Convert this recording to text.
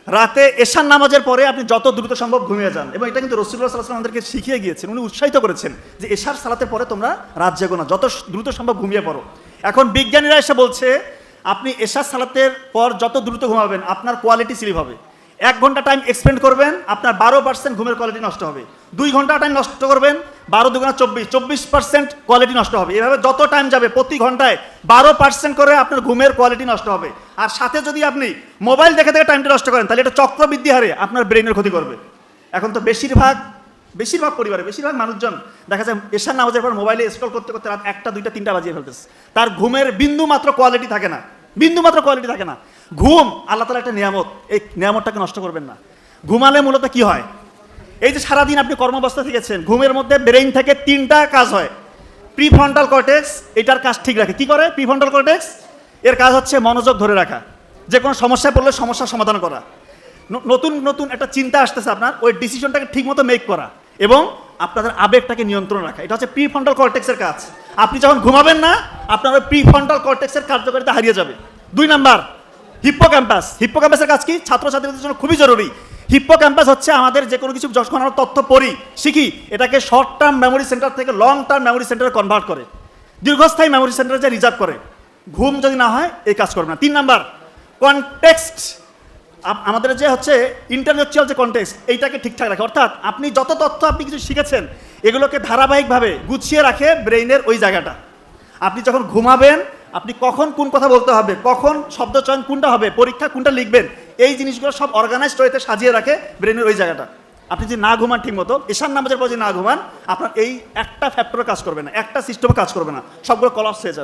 রাতে এশার নামাজের পরে আপনি যত দ্রুত সম্ভব ঘুমিয়ে যান, এবং এটা কিন্তু রাসূলুল্লাহ সাল্লাল্লাহু আলাইহি ওয়াসাল্লাম আমাদেরকে শিখিয়ে গিয়েছেন, উনি উৎসাহিত করেছেন যে এশার সালাতের পরে তোমরা রাত জেগো না, যত দ্রুত সম্ভব ঘুমিয়ে পড়ো। এখন বিজ্ঞানীরা এসে বলছে আপনি এশার সালাতের পর যত দ্রুত ঘুমাবেন আপনার কোয়ালিটি স্লিপ হবে। 1 ঘন্টা টাইম এক্সপেন্ড করবেন, আপনার 12% ঘুমের কোয়ালিটি নষ্ট হবে। 2 ঘন্টা টাইম নষ্ট করবেন, 12 দুগুণা 24% কোয়ালিটি নষ্ট হবে। এভাবে যত টাইম যাবে প্রতি ঘন্টায় 12% করে আপনার ঘুমের কোয়ালিটি নষ্ট হবে। আর সাথে যদি আপনি মোবাইল দেখে দেখে টাইমটা নষ্ট করেন তাহলে এটা চক্রবৃদ্ধি হারে আপনার ব্রেনের ক্ষতি করবে। এখন তো বেশিরভাগ পরিবারে বেশিরভাগ মানুষজন দেখা যায় এশার নামাজের পর মোবাইলে স্ক্রল করতে করতে রাত 1টা 2টা 3টা বাজিয়ে ফেলতেছে। তার ঘুমের বিন্দু মাত্র কোয়ালিটি থাকে না। ঘুম আল্লাহ তাআলার একটা নিয়ামত, এই নিয়ামতটাকে নষ্ট করবেন না। ঘুমালে মূলত কি হয়, এই যে সারাদিন আপনি কর্মব্যস্ত থেকেছেন, ঘুমের মধ্যে ব্রেইন থেকে 3টা কাজ হয়। প্রিফ্রন্টাল কর্টেক্স এটার কাজ ঠিক রাখে। কি করে প্রিফ্রন্টাল কর্টেক্স? এর কাজ হচ্ছে মনোযোগ ধরে রাখা, যে কোনো সমস্যায় পড়লে সমস্যার সমাধান করা, নতুন একটা চিন্তা আসতেছে আপনার, ওই ডিসিশনটাকে ঠিকমতো মেক করা, এবং আপনাদের আবেগটাকে নিয়ন্ত্রণ রাখা। এটা হচ্ছে প্রিফ্রন্টাল কর্টেক্সের কাজ। আপনি যখন ঘুমাবেন না আপনার ওই প্রিফ্রন্টাল কর্টেক্সের কার্যকারিতা হারিয়ে যাবে। 2 নাম্বার হিপ্পোক্যাম্পাসের কাজ কি? ছাত্রছাত্রীদের জন্য খুবই জরুরি। হিপ্পোক্যাম্পাস হচ্ছে আমাদের যে কোনো কিছু যখন আমরা তথ্য পড়ি শিখি, এটাকে শর্ট টার্ম মেমোরি সেন্টার থেকে লং টার্ম মেমোরি সেন্টারে কনভার্ট করে, দীর্ঘস্থায়ী মেমোরি সেন্টারে যে রিজার্ভ করে। ঘুম যদি না হয় এই কাজ করবে না। 3 নাম্বার কনটেক্সট, আমাদের যে হচ্ছে ইন্টেলেকচুয়াল যে কনটেক্সট, এইটাকে ঠিকঠাক রাখে। অর্থাৎ আপনি যত তথ্য আপনি কিছু শিখেছেন এগুলোকে ধারাবাহিকভাবে গুছিয়ে রাখে ব্রেইনের ওই জায়গাটা। আপনি যখন ঘুমাবেন আপনি কখন কোন কথা বলতে হবে, কখন শব্দ চয়ন কোনটা হবে, পরীক্ষা কোনটা লিখবেন, এই জিনিসগুলো সব অর্গানাইজড ওয়েতে সাজিয়ে রাখে ব্রেনের ওই জায়গাটা। আপনি যদি না ঘুমান ঠিক মতো, এশার নামাজের পর যদি না ঘুমান, আপনার এই একটা ফ্যাক্টরে কাজ করবে না, একটা সিস্টেমে কাজ করবে না, সবগুলো কলাপস হয়ে যাবে।